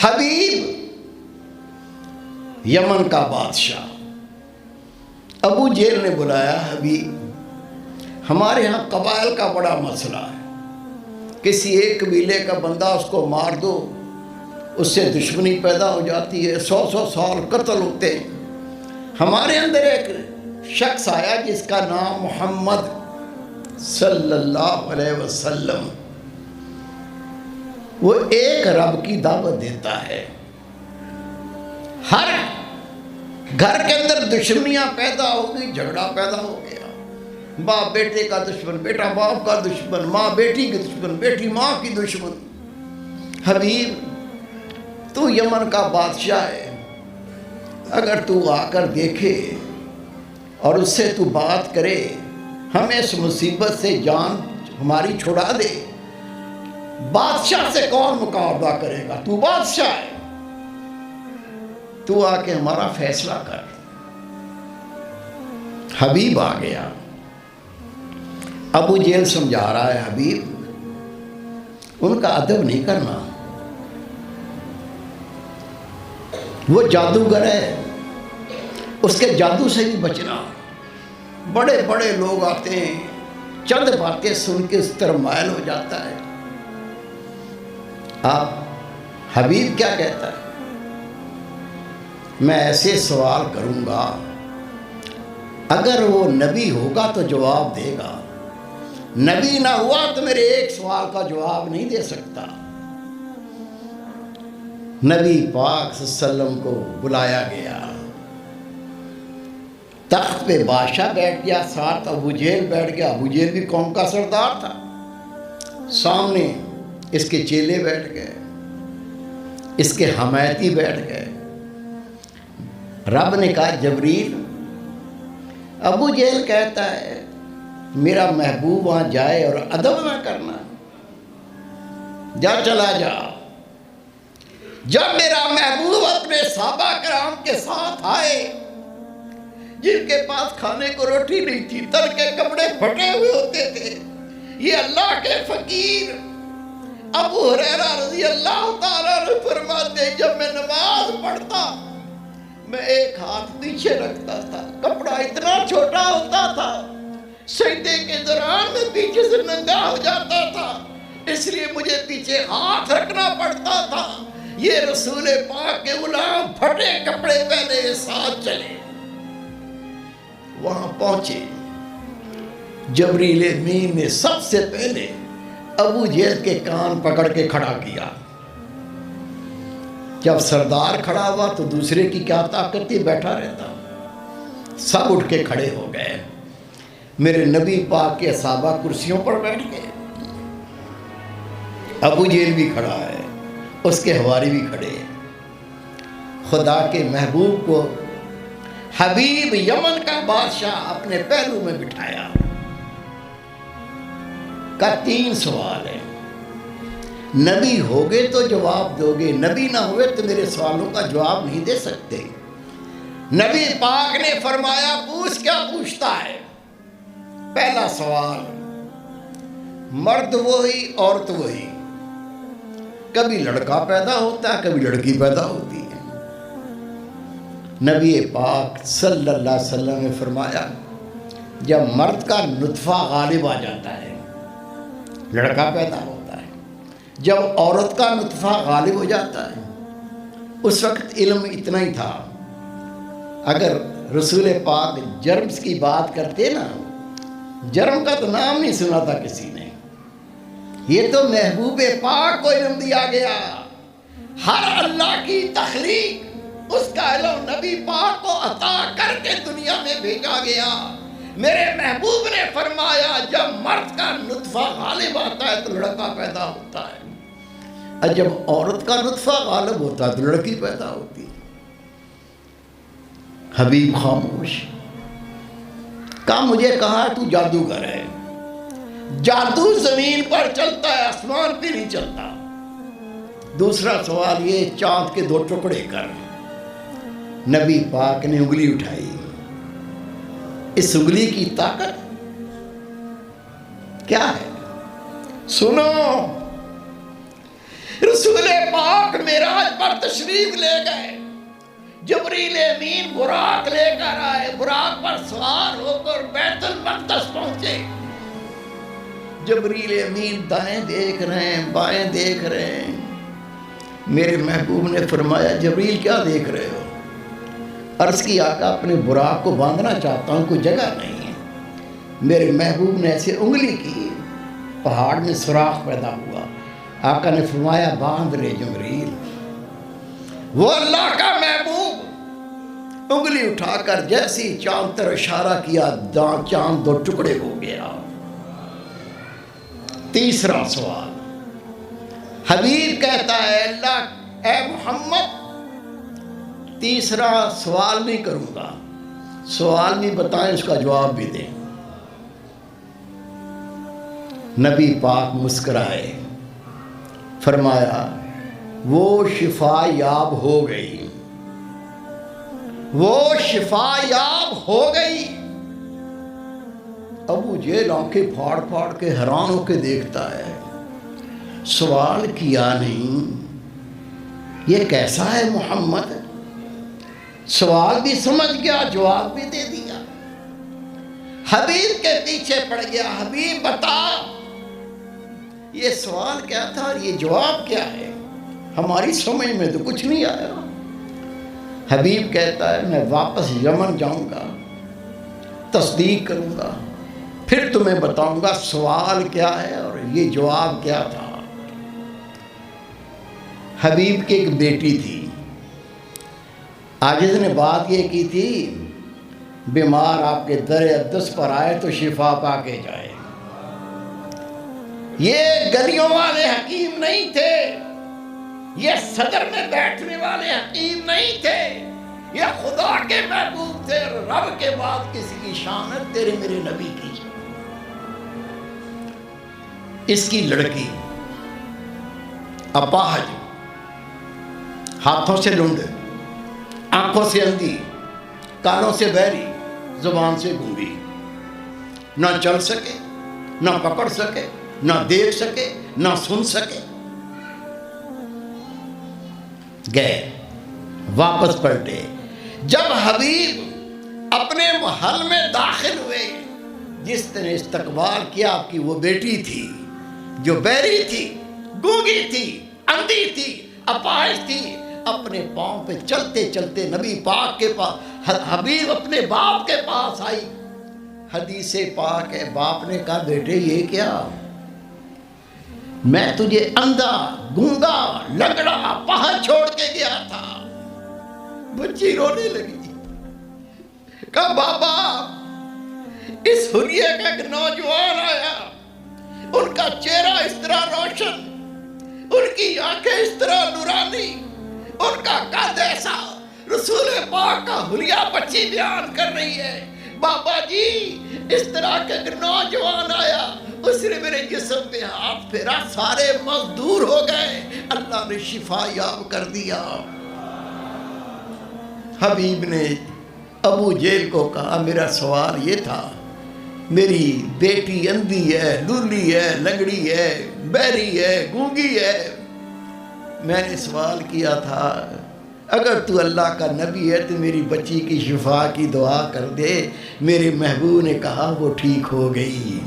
हबीब Yemen का बादशाह, Abu jail ने बुलाया, हबीब हमारे यहाँ कबाइल का बड़ा मसला है, किसी एक कबीले का बंदा उसको मार दो, उससे दुश्मनी पैदा हो जाती है, 100-100 साल कत्ल होते हैं। हमारे अंदर एक शख्स आया जिसका नाम मोहम्मद सल्लल्लाहु अलैहि वसल्लम, वो एक रब की दावत देता है। हर घर के अंदर दुश्मनियां पैदा हो गई, झगड़ा पैदा हो गया, बाप बेटे का दुश्मन, बेटा बाप का दुश्मन, माँ बेटी की दुश्मन, बेटी माँ की दुश्मन। हबीब तू यमन का बादशाह है, अगर तू आकर देखे और उससे तू बात करे, हमें इस मुसीबत से जान हमारी छुड़ा दे। बादशाह से कौन मुकाबला करेगा, तू बादशाह है, तू आके हमारा फैसला कर। हबीब आ गया, अबू जेल समझा रहा है, हबीब उनका अदब नहीं करना, वो जादूगर है, उसके जादू से भी बचना। बड़े बड़े लोग आते हैं, चंद बातें सुन के उस तरफ मायल हो जाता है। आप हबीब क्या कहता है, मैं ऐसे सवाल करूंगा, अगर वो नबी होगा तो जवाब देगा, नबी ना हुआ तो मेरे एक सवाल का जवाब नहीं दे सकता। नबी पाक सल्लल्लाहु को बुलाया गया, तख्त पे बादशाह बैठ गया, साथ अबू जेल बैठ गया। अबू जेल भी कौम का सरदार था, सामने इसके चेले बैठ गए, इसके हमायती बैठ गए। रब ने कहा, जबरील, अबू जेल कहता है मेरा महबूब वहां जाए और अदब ना करना, जा चला जा। जब मेरा महबूब अपने साहबा कराम के साथ आए, जिनके पास खाने को रोटी नहीं थी, तन के कपड़े फटे हुए होते थे, ये अल्लाह के फकीर अबू हुरैरा रज़ी अल्लाह ताला ने फरमाते, जब मैं नमाज पढ़ता मैं एक हाथ पीछे रखता था, कपड़ा इतना छोटा होता था, सजदे के दौरान में पीछे से नंगा हो जाता था, इसलिए मुझे पीछे हाथ रखना पड़ता था। ये रसूल पाक के गुलाम फटे कपड़े पहने साथ चले। वहां पहुंचे, जबरील अमीन ने सबसे पहले अबू जेल के कान पकड़ के खड़ा किया। जब सरदार खड़ा हुआ तो दूसरे की क्या ताकत थी, बैठा रहता। सब उठ के खड़े हो गए। मेरे नबी पाक के सहाबा कुर्सियों पर बैठ गए, अबू जेल भी खड़ा है, उसके हवारी भी खड़े हैं। खुदा के महबूब को हबीब यमन का बादशाह अपने पहलू में बिठाया। का 3 सवाल है, नबी होगे तो जवाब दोगे, नबी ना हुए तो मेरे सवालों का जवाब नहीं दे सकते। नबी पाक ने फरमाया, पूछ, क्या पूछता है? पहला सवाल, मर्द वही औरत वही, कभी लड़का पैदा होता है कभी लड़की पैदा होती है। नबी पाक सल्लल्लाहु अलैहि वसल्लम ने फरमाया, जब मर्द का नुत्फा गालिब आ जाता है लड़का पैदा होता है, जब औरत का नुत्फा गालिब हो जाता है। उस वक्त इल्म इतना ही था, अगर रसूल पाक जर्म्स की बात करते ना, जर्म का तो नाम नहीं सुना था किसी ने, ये तो महबूब पाक को इल्म दिया गया। हर अल्लाह की तख्लीक उसका इल्म नबी पाक को अता करके दुनिया में भेजा गया। मेरे महबूब ने फरमाया, जब मर्द का नुत्फा गालिब आता है तो लड़का पैदा होता है, और जब औरत का नुत्फा गालिब होता है तो लड़की पैदा होती है। हबीब खामोश। का मुझे कहा तू जादूगर है, जादू जमीन पर चलता है, आसमान पे नहीं चलता। दूसरा सवाल ये, चांद के 2 टुकड़े कर। नबी पाक ने उंगली उठाई, इस उंगली की ताकत क्या है? सुनो, रसूल पाक मेराज पर पर तशरीफ ले गए। जिब्रील अमीन बुराक लेकर आए, बुराक पर सवार होकर बैतुल मक़दस पहुंचे। जिब्रील अमीन दाएं देख रहे हैं, बाएं देख रहे हैं। मेरे महबूब ने फरमाया, जिब्रील क्या देख रहे हो? अर्ज़ की, आका अपने बुराक को बांधना चाहता हूँ, कोई जगह नहीं है। मेरे महबूब ने ऐसे उंगली की, पहाड़ में सुराख पैदा हुआ। आका ने फरमाया, बांध ले जिब्रील। वो अल्लाह का महबूब उंगली उठाकर जैसी चांद तरफ इशारा किया, चांद दो टुकड़े हो गया। तीसरा सवाल, हबीब कहता है, अल्लाह ए मोहम्मद तीसरा सवाल नहीं करूंगा, सवाल नहीं बताएं, उसका जवाब भी दें। नबी पाक मुस्कुराए, फरमाया, वो शिफा याब हो गई, वो शिफा याब हो गई। अबू जेल आंखें फाड़ फाड़ के हैरान होकर देखता है। सवाल किया नहीं, ये कैसा है मोहम्मद? सवाल भी समझ गया, जवाब भी दे दिया। हबीब के पीछे पड़ गया, हबीब बता ये सवाल क्या था और ये जवाब क्या है? हमारी समझ में तो कुछ नहीं आया। हबीब कहता है, मैं वापस यमन जाऊंगा, तस्दीक करूंगा, फिर तुम्हें बताऊंगा सवाल क्या है और ये जवाब क्या था। हबीब की एक बेटी थी। आजिज़ ने बात ये की थी, बीमार आपके दर अक़दस पर आए तो शिफा पा के जाए। ये गलियों वाले हकीम नहीं थे, ये सदर में बैठने वाले हकीम नहीं थे, ये खुदा के महबूब थे। रब के बाद किसी की शान तेरे मेरे नबी की। इसकी लड़की अपाहज, हाथों से लुंड, आंखों से अंधी, कानों से बहरी, जुबान से गूंगी, ना चल सके, ना पकड़ सके, ना देख सके, ना सुन सके। गए, वापस पलटे। जब हबीब अपने महल में दाखिल हुए, जिसने इस्तकबाल किया आपकी वो बेटी थी जो बहरी थी, गूंगी थी, अंधी थी, अपाहिज थी। अपने पांव पे चलते चलते नबी पाक के पास, हबीब अपने बाप के पास आई। हदीसे पाक है, बाप ने कहा, बेटे ये क्या? मैं तुझे अंधा, गूंगा, लंगड़ा, अपाहिज छोड़ के गया था। बच्ची रोने लगी, कहा, बाबा इस हुर्रिया का एक नौजवान आया, उनका चेहरा इस तरह रोशन, उनकी आंखें इस तरह नूरानी, उनका कद ऐसा। रसूल पाक का हुलिया बच्ची बयान कर रही है, बाबा जी इस तरह का एक नौजवान आया, उसने मेरे जिस्म पे हाथ फेरा, सारे मजदूर हो गए, अल्लाह ने शिफा याब कर दिया। हबीब ने अबू जेल को कहा, मेरा सवाल ये था, मेरी बेटी अंधी है, लूली है, लंगड़ी है, बहरी है, गूंगी है। मैंने सवाल किया था, अगर तू अल्लाह का नबी है तो मेरी बच्ची की शिफा की दुआ कर दे। मेरे महबूब ने कहा, वो ठीक हो गई।